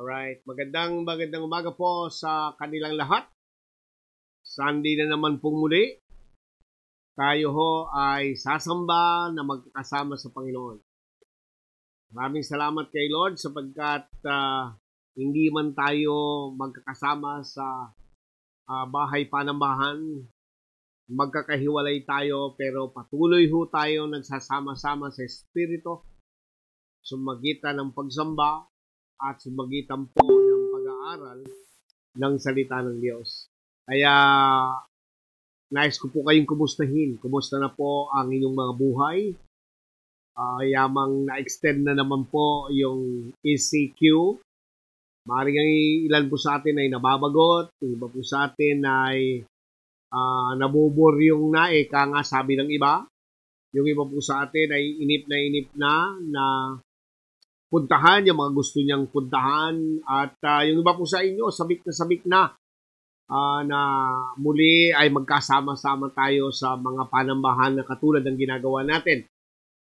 Alright, magandang umaga po sa kanilang lahat. Sunday na naman pong muli. Tayo ho ay sasamba na magkakasama sa Panginoon. Maraming salamat kay Lord sapagkat hindi man tayo magkakasama sa bahay panambahan. Magkakahiwalay tayo pero patuloy ho tayo nagsasama-sama sa Espiritu. Sumagitan ng pagsamba at sumagitan po ng pag-aaral ng salita ng Diyos. Kaya nais ko po kayong kumustahin. Kumusta na po ang inyong mga buhay? Yamang na-extend na naman po yung ECQ. Maaaring ilan po sa atin ay nababagot. Yung iba po sa atin ay nabubur yung ika nga sabi ng iba. Yung iba po sa atin ay inip na puntahan, yung mga gusto niyang puntahan. At yung iba po sa inyo, sabik na na muli ay magkasama-sama tayo sa mga panambahan na katulad ng ginagawa natin.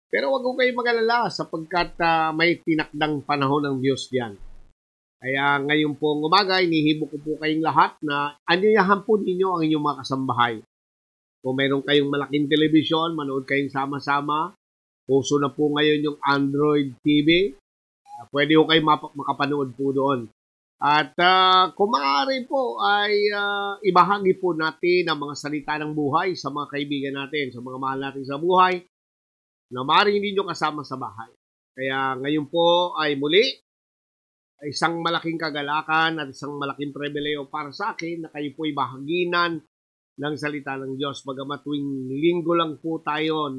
Pero wag ko kayong mag-alala sapagkat may tinakdang panahon ng Diyos diyan. Kaya ngayon pong umaga, inihibok ko po kayong lahat na anyayahan po ninyo ang inyong mga kasambahay. Kung mayroon kayong malaking telebisyon, manood kayong sama-sama. Puso na po ngayon yung Android TV. Pwede ko kayo makapanood po doon. At kung maaari po ay ibahagi po natin ang mga salita ng buhay sa mga kaibigan natin, sa mga mahal natin sa buhay, na maaaring hindi nyo kasama sa bahay. Kaya ngayon po ay muli, isang malaking kagalakan at isang malaking pribileyo para sa akin na kayo po ay bahaginan ng salita ng Diyos. Bagamat tuwing linggo lang po tayo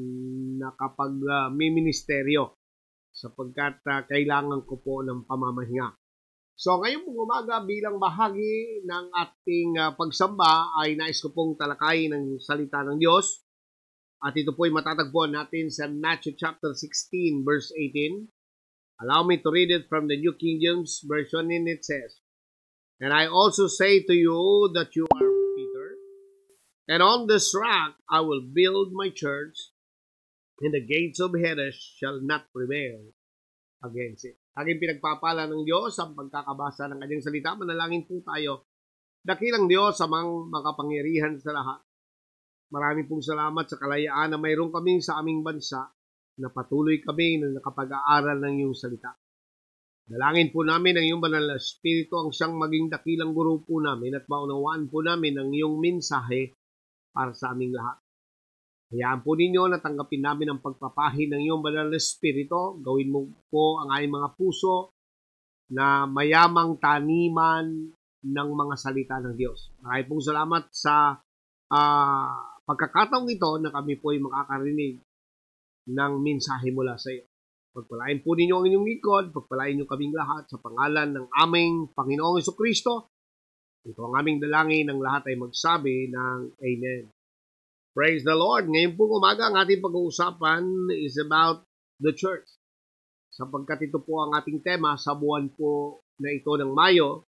na kapag may ministeryo. Sapagkat kailangan ko po ng pamamahinga. So ngayon pong umaga bilang bahagi ng ating pagsamba ay nais ko pong talakayin ng salita ng Diyos. At ito po ay matatagpuan natin sa Matthew chapter 16 verse 18. Allow me to read it from the New King James Version, and it says, "And I also say to you that you are Peter, and on this rock I will build my church, and the gates of Hades shall not prevail against it." Aking pinagpapala ng Diyos ang pagkakabasa ng kanyang salita. Manalangin po tayo. Dakilang Diyos, amang makapangyarihan sa lahat. Maraming pong salamat sa kalayaan na mayroon kami sa aming bansa na patuloy kami na nakapag-aaral ng iyong salita. Dalangin po namin ang iyong banal na Espiritu ang siyang maging dakilang guro po namin at maunawaan po namin ang iyong mensahe para sa aming lahat. Hayaan po ninyo na tanggapin namin ang pagpapahin ng iyong banal na Espiritu. Gawin mo po ang aming mga puso na mayamang taniman ng mga salita ng Diyos. Maraming pong salamat sa pagkakataong ito na kami po ay makakarinig ng mensahe mula sa iyo. Pagpalain po ninyo ang inyong lingkod, pagpalain niyo kaming lahat sa pangalan ng aming Panginoong Jesucristo. Ito ang aming dalangin, ng lahat ay magsabi ng Amen. Praise the Lord. Ngayon pong umaga, ang ating pag-uusapan is about the church. Sapagkat ito po ang ating tema sa buwan po na ito ng Mayo,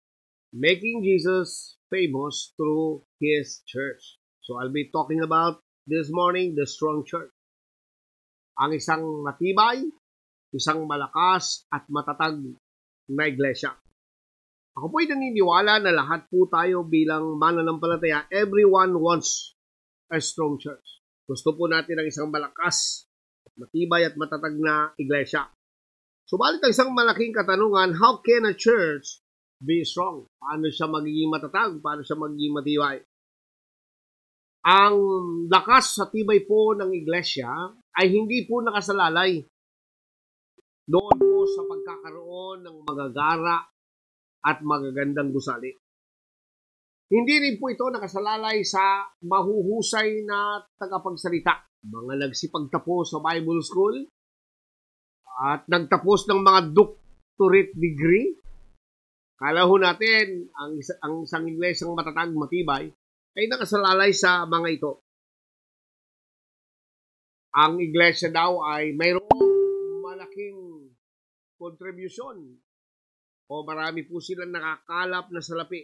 Making Jesus Famous Through His Church. So I'll be talking about this morning, the strong church. Ang isang matibay, isang malakas at matatag na iglesia. Ako po'y naniniwala na lahat po tayo bilang mananampalataya, everyone wants a strong church. Gusto po natin ang isang malakas, matibay at matatag na iglesia. Subalit ang isang malaking katanungan, how can a church be strong? Paano siya magiging matatag? Paano siya magiging matibay? Ang lakas sa tibay po ng iglesia ay hindi po nakasalalay doon po sa pagkakaroon ng magagara at magagandang gusali. Hindi rin po ito nakasalalay sa mahuhusay na tagapagsalita. Mga nagsipagtapos sa Bible School at nagtapos ng mga doctorate degree. Kala ho natin ang isang iglesyang matatag, matibay, ay nakasalalay sa mga ito. Ang iglesia daw ay mayroong malaking contribution o marami po silang nakakalap na salapi.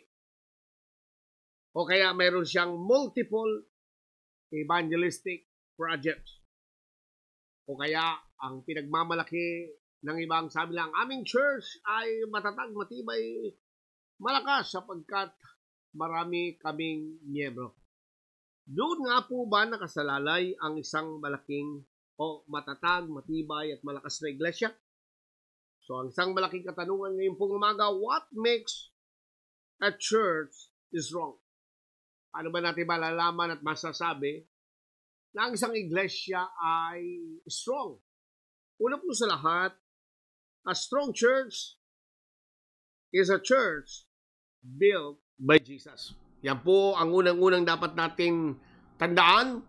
O kaya mayroon siyang multiple evangelistic projects. O kaya ang pinagmamalaki ng ibang sabi lang, aming church ay matatag, matibay, malakas sapagkat marami kaming miyembro. Doon nga po ba nakasalalay ang isang malaking o matatag, matibay at malakas na iglesia? So ang isang malaking katanungan ngayon pong umaga, what makes a church is wrong? Paano ba natin malalaman at masasabi na ang isang iglesia ay strong? Una po sa lahat, a strong church is a church built by Jesus. Yan po ang unang-unang dapat nating tandaan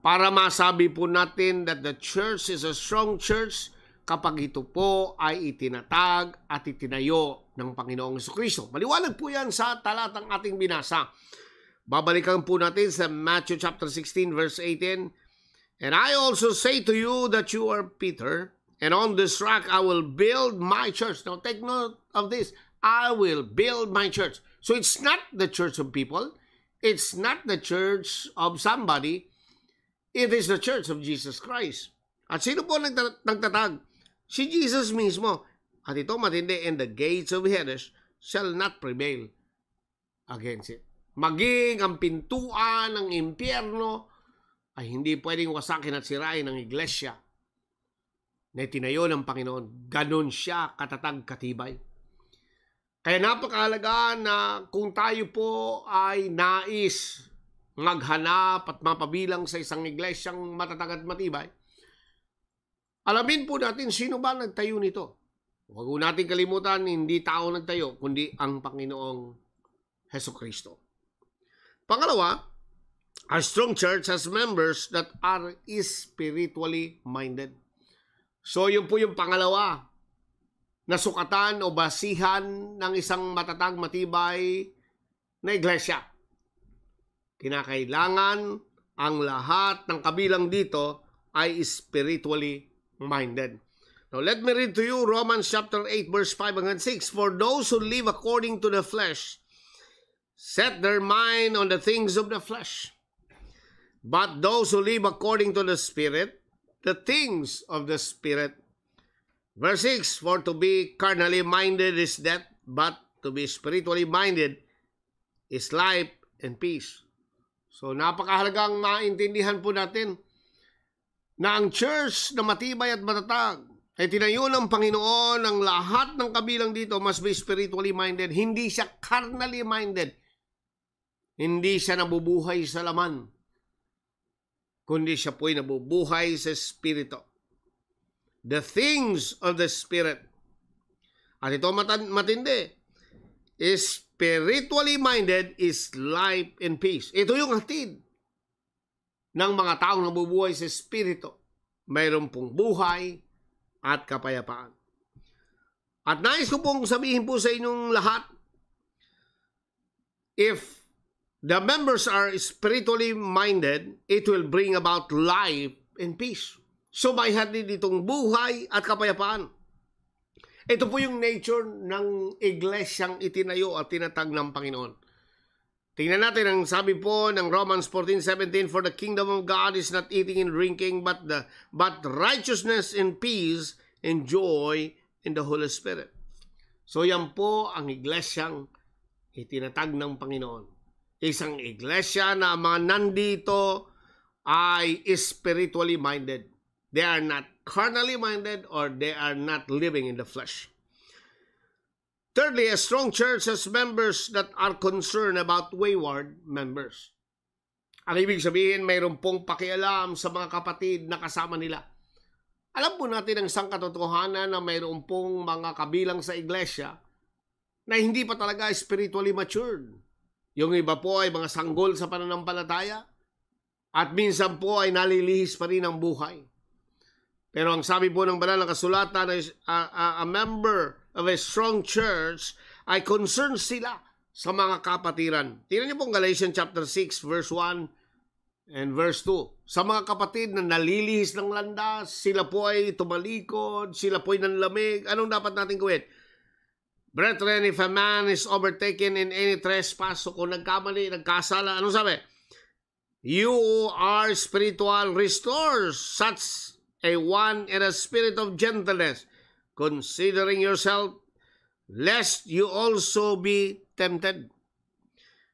para masabi po natin that the church is a strong church kapag ito po ay itinatag at itinayo ng Panginoong Jesucristo. Maliwanag po yan sa talatang ating binasa. Babalikan po natin sa Matthew chapter 16 verse 18. And I also say to you that you are Peter, and on this rock I will build my church. Now take note of this. I will build my church. So it's not the church of people. It's not the church of somebody. It is the church of Jesus Christ. At sino po nagtatag? Si Jesus mismo. At ito matindi, and the gates of Hades shall not prevail against it. Maging ang pintuan ng impyerno ay hindi pwedeng wasakin at sirain ng iglesia na itinayo ng Panginoon. Ganon siya katatag, katibay. Kaya napakahalaga na kung tayo po ay nais maghanap at mapabilang sa isang iglesyang matatag at matibay, alamin po natin sino ba nagtayo nito. Huwag po natin kalimutan, hindi tao nagtayo, kundi ang Panginoong Hesukristo. Pangalawa, a strong church has members that are spiritually minded. So yun po yung pangalawa na sukatan o basihan ng isang matatag, matibay na iglesia. Kinakailangan ang lahat ng kabilang dito ay spiritually minded. Now let me read to you Romans chapter 8 verse 5 and 6. For those who live according to the flesh set their mind on the things of the flesh. But those who live according to the Spirit, the things of the Spirit. Verse 6, for to be carnally minded is death, but to be spiritually minded is life and peace. So napakahalagang maintindihan po natin na ang church na matibay at matatag ay tinayo ng Panginoon. Ang lahat ng kabilang dito must be spiritually minded. Hindi siya carnally minded. Hindi siya nabubuhay sa laman, kundi siya po'y nabubuhay sa Espiritu. The things of the Spirit. At ito matindi. Spiritually minded is life and peace. Ito yung hatid ng mga taong nabubuhay sa Espiritu. Mayroon pong buhay at kapayapaan. At nais ko pong sabihin po sa inyong lahat, if the members are spiritually minded, it will bring about life and peace. So may hatid ditong buhay at kapayapaan. Ito po yung nature ng iglesyang itinayo at tinatag ng Panginoon. Tingnan natin ang sabi po ng Romans 14:17, for the kingdom of God is not eating and drinking, but righteousness and peace and joy in the Holy Spirit. So yan po ang iglesyang itinatag ng Panginoon. Isang iglesia na mga nandito ay spiritually minded. They are not carnally minded or they are not living in the flesh. Thirdly, a strong church has members that are concerned about wayward members. Ang ibig sabihin, mayroon pong pakialam sa mga kapatid na kasama nila. Alam po natin ang isang katotohanan na mayroon pong mga kabilang sa iglesia na hindi pa talaga spiritually matured. Yung iba po ay mga sanggol sa pananampalataya at minsan po ay nalilihis pa rin ang buhay. Pero ang sabi po ng banal na kasulatan is a member of a strong church ay concerned sila sa mga kapatiran. Tingnan niyo po Galatians chapter 6 verse 1 and verse 2. Sa mga kapatid na nalilihis ng landas, sila po ay tumalikod, sila po ay nanlamig. Anong dapat natin gawin? Brethren, if a man is overtaken in any trespass, so kung nagkamali, nagkasala, anong sabi? You are spiritual, restore such a one in a spirit of gentleness, considering yourself, lest you also be tempted.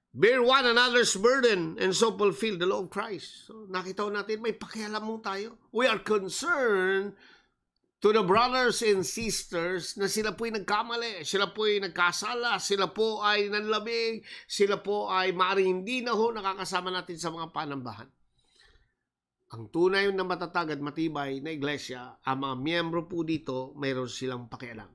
Bear one another's burden and so fulfill the law of Christ. So nakita natin, may pakialam mo tayo. We are concerned to the brothers and sisters na sila po'y nagkamali, sila po'y nagkasala, sila po ay nanlabig, sila po ay maaaring hindi na ho nakakasama natin sa mga panambahan. Ang tunay na matatag at matibay na iglesia, ang mga miyembro po dito, mayroon silang pakialam.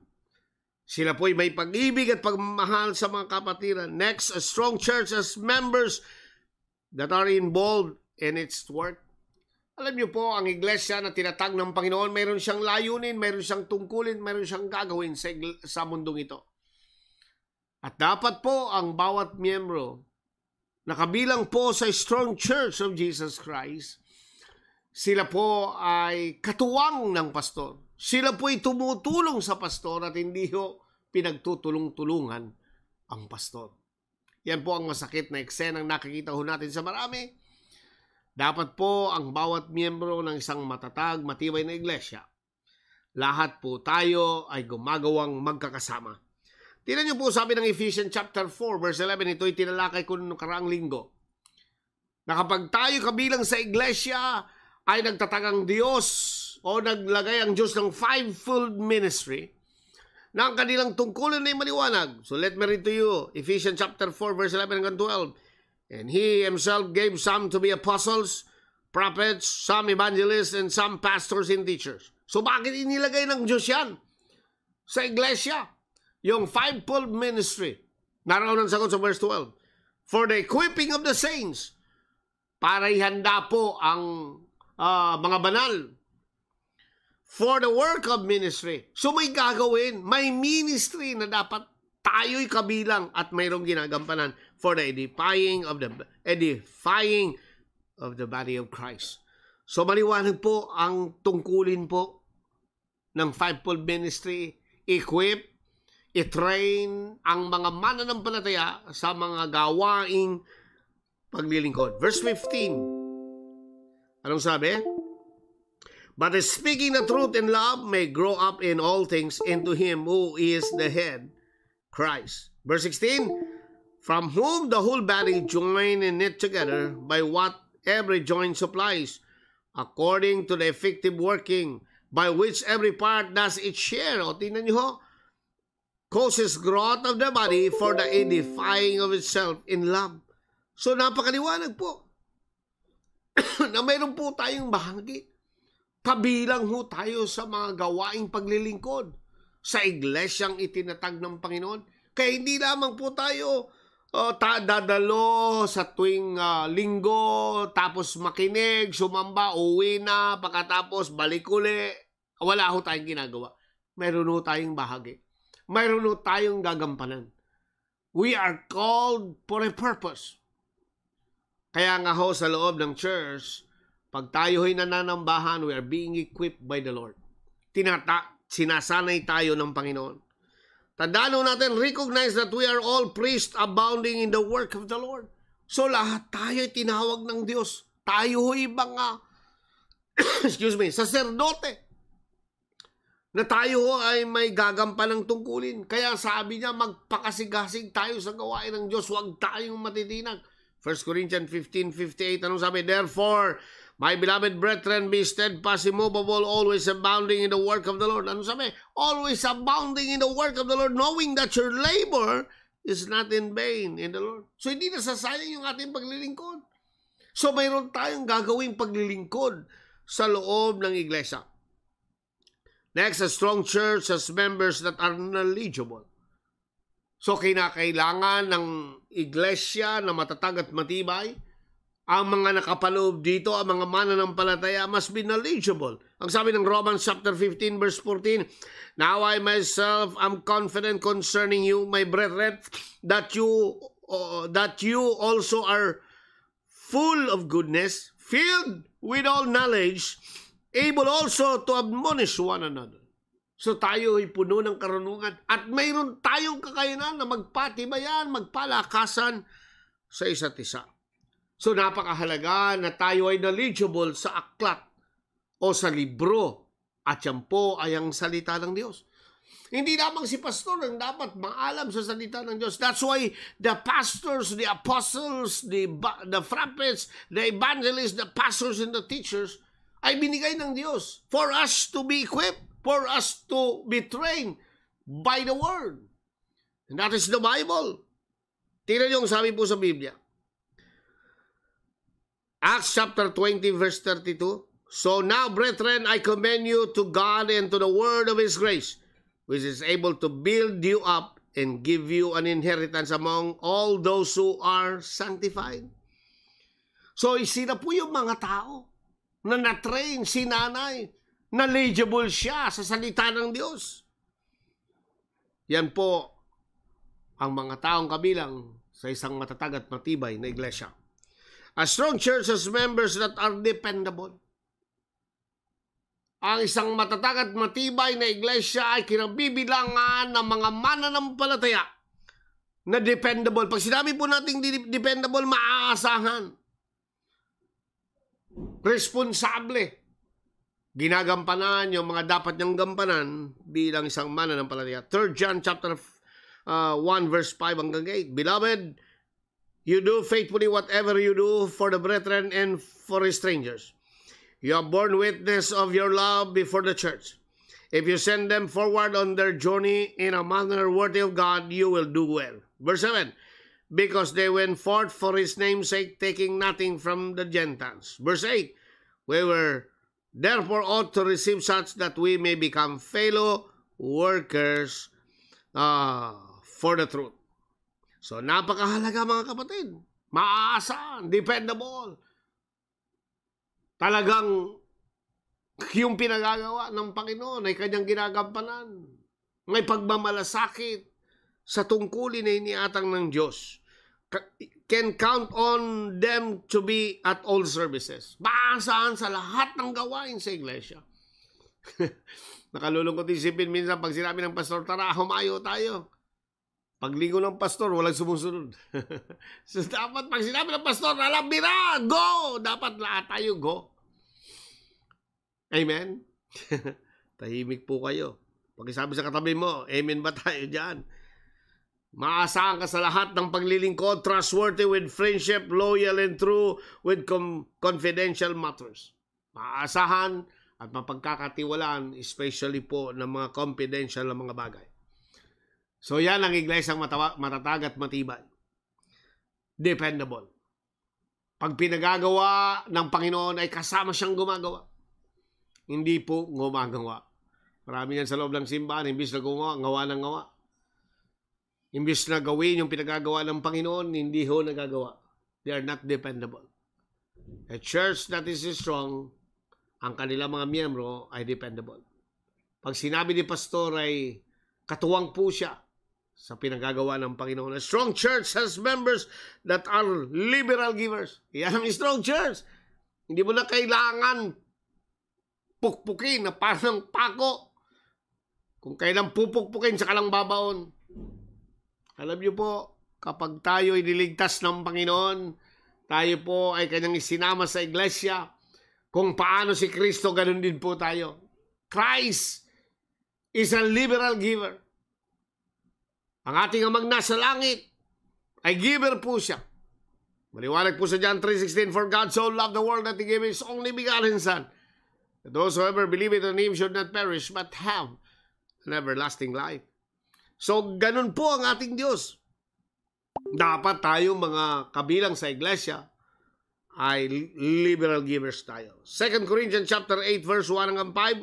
Sila po'y may pag-ibig at pagmamahal sa mga kapatiran. Next, a strong church has members that are involved in its work. Alam niyo po, ang iglesia na tinatag ng Panginoon, mayroon siyang layunin, mayroon siyang tungkulin, mayroon siyang gagawin sa mundong ito. At dapat po ang bawat miyembro na kabilang po sa strong church of Jesus Christ, sila po ay katuwang ng pastor. Sila po ay tumutulong sa pastor at hindi ho pinagtutulong-tulungan ang pastor. Yan po ang masakit na eksenang nakikita ho natin sa marami. Dapat po ang bawat miyembro ng isang matatag, matibay na iglesia, lahat po tayo ay gumagawang magkakasama. Tingnan niyo po sabi ng Ephesians chapter 4 verse 11, ito'y tinalakay ko noong nakaraang linggo, na kapag tayo kabilang sa iglesia ay nagtatagang Diyos o naglagay ang Diyos ng fivefold ministry na ang kanilang tungkulin ay maliwanag. So let me read to you Ephesians chapter 4 verse 11 and 12. And he himself gave some to be apostles, prophets, some evangelists, and some pastors and teachers. So bakit inilagay ng Diyos yan sa iglesia? Yung fivefold ministry. Naroon ang sagot sa verse 12. For the equipping of the saints. Para ihanda po ang mga banal. For the work of ministry. So may gagawin. May ministry na dapat tayo'y kabilang at mayroong ginagampanan for the edifying of the body of Christ. So maliwanag po ang tungkulin po ng fivefold ministry, equip, i-train ang mga mananampalataya sa mga gawaing paglilingkod. Verse 15. Anong sabi? But speaking the truth in love may grow up in all things into him who is the head, Christ. Verse 16. From whom the whole body joined and knit together by what every joint supplies, according to the effective working by which every part does its share. O tingnan niyo ho, causes growth of the body for the edifying of itself in love. So napakaliwanag po na mayroon po tayong bahagi. Kabilang ho tayo sa mga gawaing paglilingkod sa iglesyang itinatag ng Panginoon. Kaya hindi lamang po tayo dadalo sa tuwing linggo, tapos makinig, sumamba, uwi na, pagkatapos balik uli. Wala ho tayong ginagawa. Mayroon ho tayong bahagi. Mayroon ho tayong gagampanan. We are called for a purpose. Kaya nga ho sa loob ng church, pag tayo ay nananambahan, we are being equipped by the Lord. Sinasanay tayo ng Panginoon. Tandaan natin, recognize that we are all priests abounding in the work of the Lord. So lahat tayo ay tinawag ng Diyos. Tayo ay mga, saserdote. Na tayo ay may gagampan ng tungkulin. Kaya sabi niya, magpakasigasig tayo sa gawain ng Diyos. Huwag tayong matitinag. 1 Corinthians 15:58, anong sabi? Therefore, my beloved brethren, be steadfast, immovable, always abounding in the work of the Lord. Ano sabi? Always abounding in the work of the Lord, knowing that your labor is not in vain in the Lord. So, hindi nasasayang yung ating paglilingkod. So, mayroon tayong gagawing paglilingkod sa loob ng iglesia. Next, a strong church has members that are knowledgeable. So, kinakailangan ng iglesia na matatag at matibay. Ang mga nakapaloob dito, ang mga mananampalataya, must be knowledgeable. Ang sabi ng Romans chapter 15 verse 14, Now I myself am confident concerning you, my brethren, that you also are full of goodness, filled with all knowledge, able also to admonish one another. So tayo ay puno ng karunungan at mayroon tayong kakayanan na magpatibayan, magpalakasan sa isa't isa. So napakahalaga na tayo ay knowledgeable sa aklat o sa libro at yan po ay ang salita ng Diyos. Hindi lamang si pastor ang dapat maalam sa salita ng Diyos. That's why the pastors, the apostles, the prophets, the evangelists, the pastors, and the teachers ay binigay ng Diyos for us to be equipped, for us to be trained by the Word. And that is the Bible. Tingnan niyo ang sabi po sa Biblia. Acts chapter 20 verse 32. So now, brethren, I commend you to God and to the word of His grace, which is able to build you up and give you an inheritance among all those who are sanctified. So, sila po yung mga tao na na-train, sinanay, knowledgeable siya sa salita ng Diyos. Yan po ang mga taong kabilang sa isang matatag at matibay na iglesia. A strong church has members that are dependable. Ang isang matatag at matibay na iglesia ay kinabibilangan ng mga mananampalataya na dependable. Pag sinabi po nating dependable, maaasahan. Responsable. Ginagampanan yung mga dapat niyang gampanan bilang isang mananampalataya. 3 John chapter 1 verse 5 hanggang 8. Beloved, you do faithfully whatever you do for the brethren and for strangers. You have borne witness of your love before the church. If you send them forward on their journey in a manner worthy of God, you will do well. Verse 7, because they went forth for His name's sake, taking nothing from the Gentiles. Verse 8, we were therefore ought to receive such that we may become fellow workers for the truth. So, napakahalaga mga kapatid. Maaasahan, dependable. Talagang yung pinagagawa ng Panginoon ay kanyang ginagampanan. May pagmamalasakit sa tungkulin na iniatang ng Diyos. Can count on them to be at all services. Maaasahan sa lahat ng gawain sa iglesia. Nakalulungkot isipin minsan pag sinabi ng pastor, tara, humayo tayo. Pagligo ng pastor, walang sumusunod. So, dapat pag sinabi ng pastor, alabira, go! Dapat lahat tayo go. Amen? Tahimik po kayo. Pag sabi sa katabi mo, amen ba tayo dyan? Maasahan ka sa lahat ng paglilingkod, trustworthy with friendship, loyal and true with confidential matters. Maasahan at mapagkakatiwalaan, especially po ng mga confidential na mga bagay. So yan ang iglesang matatag at matibay. Dependable. Pag pinagagawa ng Panginoon ay kasama siyang gumagawa. Hindi po gumagawa. Marami yan sa loob ng simbahan, imbis na gumawa, ngawa ng ngawa. Imbis na gawin yung pinagagawa ng Panginoon, hindi ho nagagawa. They are not dependable. A church that is strong, ang kanilang mga miyembro ay dependable. Pag sinabi ni pastor ay katuwang po siya sa pinagagawa ng Panginoon. A strong church has members that are liberal givers. Yan ang strong church. Hindi mo na kailangan pukpukin na parang pako. Kung kailan pupukpukin, saka lang babaon. Alam niyo po, kapag tayo ay niligtas ng Panginoon, tayo po ay kanyang isinama sa iglesia. Kung paano si Kristo, ganun din po tayo. Christ is a liberal giver. Ang ating amang nasa langit ay giver po siya. Maliwanag po sa John 3:16, for God so loved the world that He gave His only begotten Son, that those who ever believe in Him should not perish, but have an everlasting life. So, ganun po ang ating Diyos. Dapat tayo mga kabilang sa iglesia ay liberal givers tayo. 2 Corinthians chapter 8 verse 1 hanggang 5.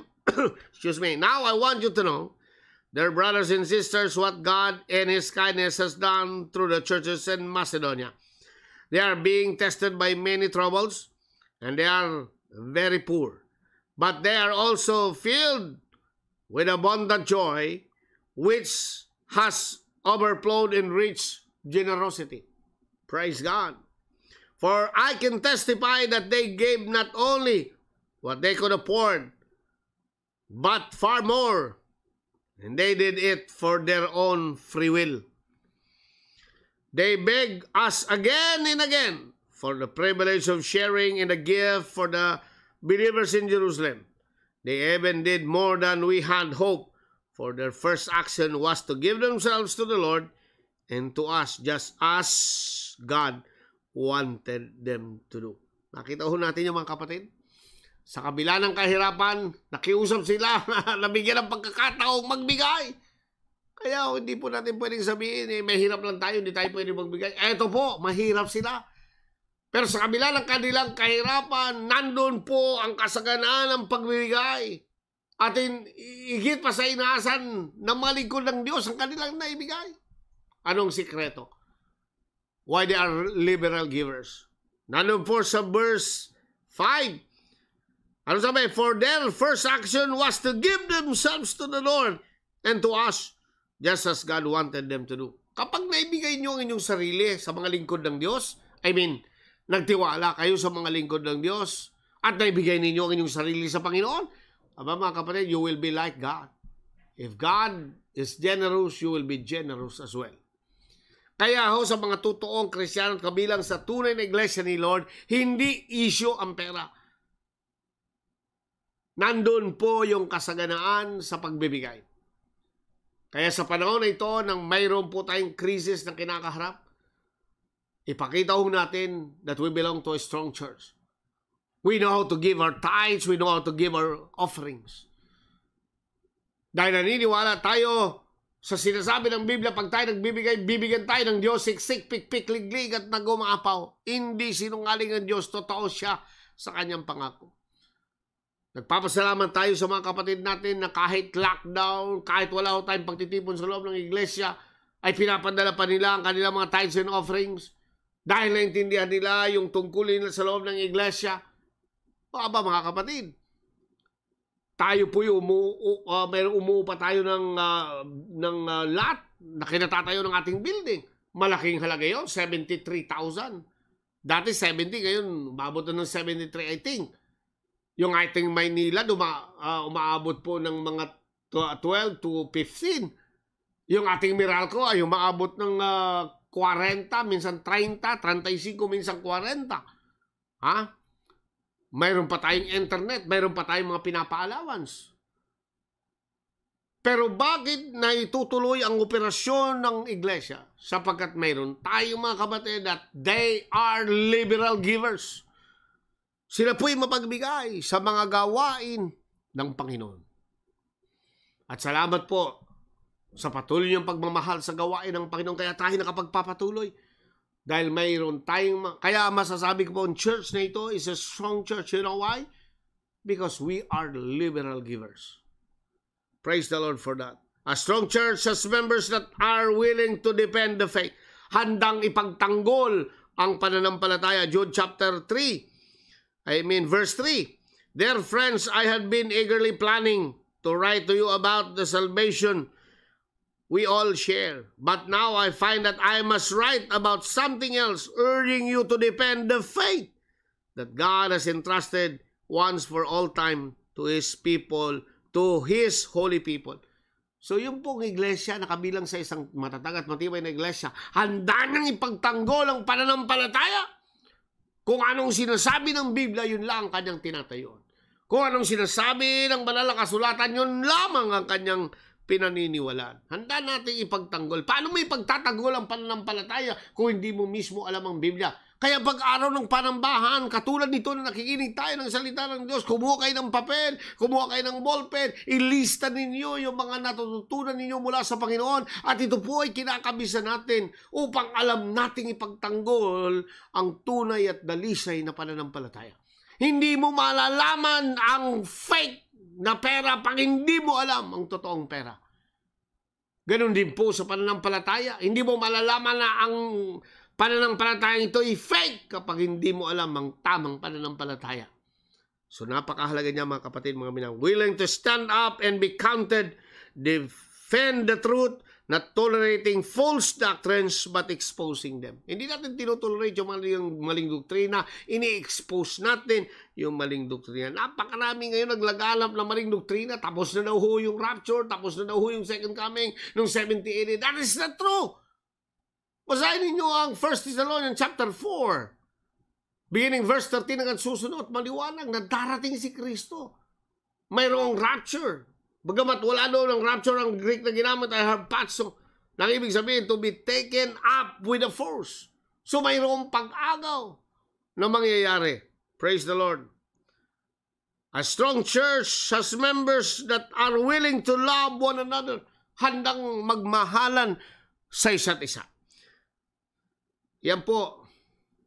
Excuse me. Now I want you to know, dear brothers and sisters, what God and His kindness has done through the churches in Macedonia. They are being tested by many troubles, and they are very poor. But they are also filled with abundant joy, which has overflowed in rich generosity. Praise God. For I can testify that they gave not only what they could afford, but far more. And they did it for their own free will. They begged us again and again for the privilege of sharing in the gift for the believers in Jerusalem. They even did more than we had hoped, For their first action was to give themselves to the Lord and to us, just as God wanted them to do. Nakita ho natin yung mga kapatid? Sa kabila ng kahirapan, nakiusap sila, nabigyan ng pagkakataong magbigay. Kaya hindi po natin pwedeng sabihin, mahirap lang tayo, hindi tayo pwedeng magbigay. Eto po, mahirap sila. Pero sa kabila ng kanilang kahirapan, nandun po ang kasaganaan ng pagbibigay. At higit pa sa inaasan ng mga lingkod ng Diyos ang kanilang naibigay. Anong sikreto? Why they are liberal givers? Nandun po sa verse 5. Ano sabi? For their first action was to give themselves to the Lord and to us, just as God wanted them to do. Kapag naibigay nyo ang inyong sarili sa mga lingkod ng Diyos, nagtiwala kayo sa mga lingkod ng Diyos, at naibigay ninyo ang inyong sarili sa Panginoon, mga kapatid, you will be like God. If God is generous, you will be generous as well. Kaya sa mga totoong Kristiyano at kabilang sa tunay na iglesia ni Lord, hindi issue ang pera. Nandun po yung kasaganaan sa pagbibigay. Kaya sa panahon na ito, nang mayroon po tayong krisis na kinakaharap, ipakita natin that we belong to a strong church. We know how to give our tithes. We know how to give our offerings. Dahil naniniwala tayo sa sinasabi ng Biblia, pag tayo nagbibigay, bibigyan tayo ng Diyos, siksik, pikpik, liglig at nagumaapaw. Hindi sinungaling ang Diyos, totoo siya sa kanyang pangako. Nagpapasalamat tayo sa mga kapatid natin na kahit lockdown, kahit wala tayong pagtitipon sa loob ng iglesia, ay pinapadala pa nila ang kanilang mga tithes and offerings dahil naintindihan nila yung tungkulin nila sa loob ng iglesia. Mga kapatid, tayo po yung umuupa tayo ng lot na kinatatayo ng ating building. Malaking halaga yun, 73,000. Dati 70, ngayon umabot na ng 73, I think. Yung ating Maynila, umaabot po ng mga 12 to 15. Yung ating Meralco ay umaabot ng 40, minsan 30, 35, minsan 40. Mayroon pa tayong internet, mayroon pa tayong mga pinapa-allowance. Pero bakit na itutuloy ang operasyon ng iglesia? Sapagkat mayroon tayong mga kapatid that they are liberal givers. Sila po'y mapagbigay sa mga gawain ng Panginoon. At salamat po sa patuloy niyong pagmamahal sa gawain ng Panginoon, kaya tayo nakapagpapatuloy. Dahil mayroon tayong, kaya masasabi ko po, ang church na ito is a strong church. You know why? Because we are liberal givers. Praise the Lord for that. A strong church has members that are willing to defend the faith. Handang ipagtanggol ang pananampalataya. Jude chapter 3. Verse 3. Dear friends, I had been eagerly planning to write to you about the salvation we all share. But now I find that I must write about something else, urging you to defend the faith that God has entrusted once for all time to His people, to His holy people. So yung pong iglesia na kabilang sa isang matatag at matibay na iglesia, handa nang ipagtanggol ang pananampalataya. Kung anong sinasabi ng Biblia, yun lang ang kanyang tinatayon. Kung anong sinasabi ng banal na kasulatan, yun lamang ang kanyang pinaniniwalaan. Handa natin ipagtanggol. Paano mo ipagtatanggol ang pananampalataya kung hindi mo mismo alam ang Biblia? Kaya pag-araw ng panambahan, katulad nito na nakikinig tayo ng salita ng Diyos, kumuha kayo ng papel, kumuha kayo ng ballpen, ilista ninyo yung mga natututunan ninyo mula sa Panginoon, at ito po ay kinakabisa natin upang alam nating ipagtanggol ang tunay at dalisay na pananampalataya. Hindi mo malalaman ang fake na pera pag hindi mo alam ang totoong pera. Ganon din po sa pananampalataya. Hindi mo malalaman na ang pananampalataya ito ay fake kapag hindi mo alam ang tamang pananampalataya. So napakahalaga niya mga kapatid, mga minang. Willing to stand up and be counted, defend the truth, not tolerating false doctrines but exposing them. Hindi natin tinotolerate yung maling doktrina, ini-expose natin yung maling doktrina. Napakarami ngayon naglaganap ng maling doktrina, tapos na daw ho yung rapture, tapos na daw ho yung second coming ng 70 AD. That is not true. Basahin ninyo ang 1 Thessalonians chapter 4. Beginning verse 13 hanggang susunod, maliwanag na darating si Kristo. Mayroong rapture. Bagamat wala doon ng rapture ang Greek na ginamit ay harpazo, nang ibig sabihin to be taken up with a force. So mayroong pag-agaw na mangyayari. Praise the Lord. A strong church has members that are willing to love one another. Handang magmahalan sa isa't isa. Yan po.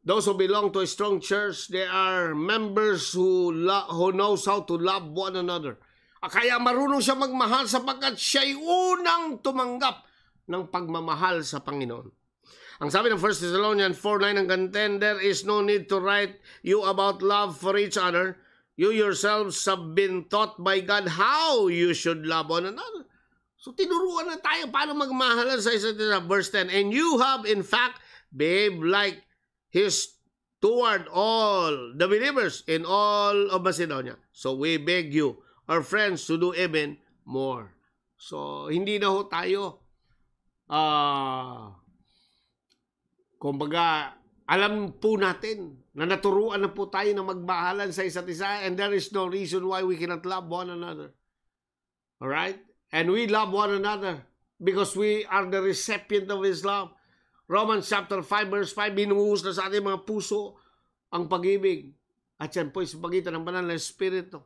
Those who belong to a strong church, they are members who knows how to love one another. Kaya marunong siya magmahal sapagkat siya'y unang tumanggap ng pagmamahal sa Panginoon. Ang sabi ng 1 Thessalonians 4:9 hanggang 10, there is no need to write you about love for each other. You yourselves have been taught by God how you should love one another. So tinuruan na tayo paano magmahalan sa isa't isa. Verse 10, and you have in fact behaved like His toward all the believers in all of Macedonia. So we beg you, our friends, to do even more. So hindi na ho tayo kumbaga, alam po natin na naturuan na po tayo na magmahalan sa isa't isa, and there is no reason why we cannot love one another. Alright? And we love one another because we are the recipient of His love. Romans chapter 5 verse 5, binuhos na sa ating mga puso ang pag-ibig. At yan po sa pagitan ng banal na Espiritu.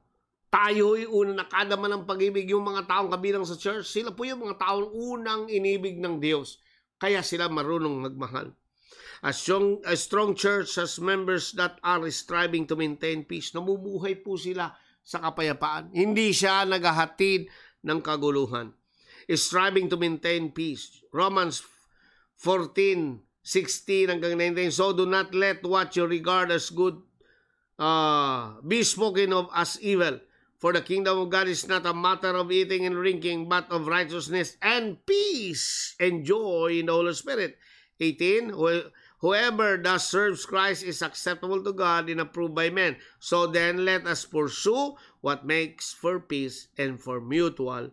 Tayo'y unang nakadama ng pag-ibig. Yung mga taong kabilang sa church, sila po yung mga taong unang inibig ng Diyos. Kaya sila marunong magmahal. A strong church has members that are striving to maintain peace. Namumuhay po sila sa kapayapaan. Hindi siya naghahatid ng kaguluhan. Striving to maintain peace. Romans 14:16 hanggang 19. So do not let what you regard as good be spoken of as evil. For the kingdom of God is not a matter of eating and drinking, but of righteousness and peace and joy in the Holy Spirit. 18. Whoever thus serves Christ is acceptable to God and approved by men. So then let us pursue what makes for peace and for mutual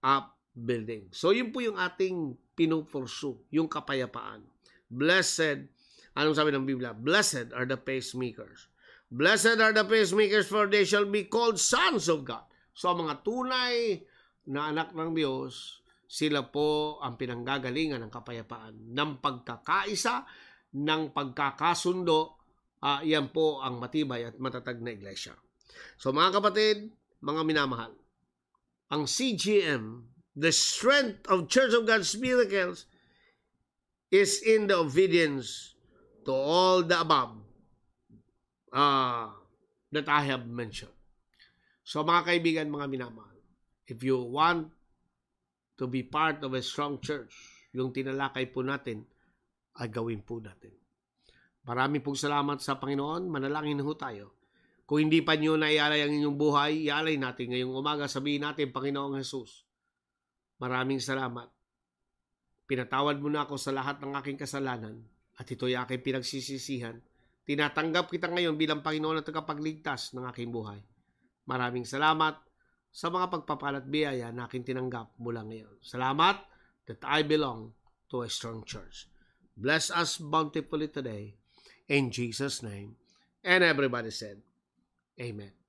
upbuilding. So yun po yung ating pinupursu, yung kapayapaan. Blessed, anong sabi ng Biblia? Blessed are the pacemakers. Blessed are the pacemakers, for they shall be called sons of God. So ang mga tunay na anak ng Diyos, sila po ang pinanggagalingan ng kapayapaan, ng pagkakaisa, ng pagkakasundo. Yan po ang matibay at matatag na iglesia. So mga kapatid, mga minamahal, ang CGM, the strength of Church of God's miracles, is in the obedience to all the above that I have mentioned. So mga kaibigan, mga minamahal, if you want to be part of a strong church, yung tinalakay po natin, ay gawin po natin. Maraming pong salamat sa Panginoon. Manalangin ho tayo. Kung hindi pa nyo naialay ang inyong buhay, ialay natin ngayong umaga. Sabihin natin, Panginoong Jesus, maraming salamat. Pinatawad mo na ako sa lahat ng aking kasalanan at ito'y aking pinagsisisihan. Tinatanggap kita ngayon bilang Panginoon at tagapagligtas ng aking buhay. Maraming salamat sa mga pagpapalat biyaya na aking tinanggap mula ngayon. Salamat that I belong to a strong church. Bless us bountifully today in Jesus' name. And everybody said, Amen.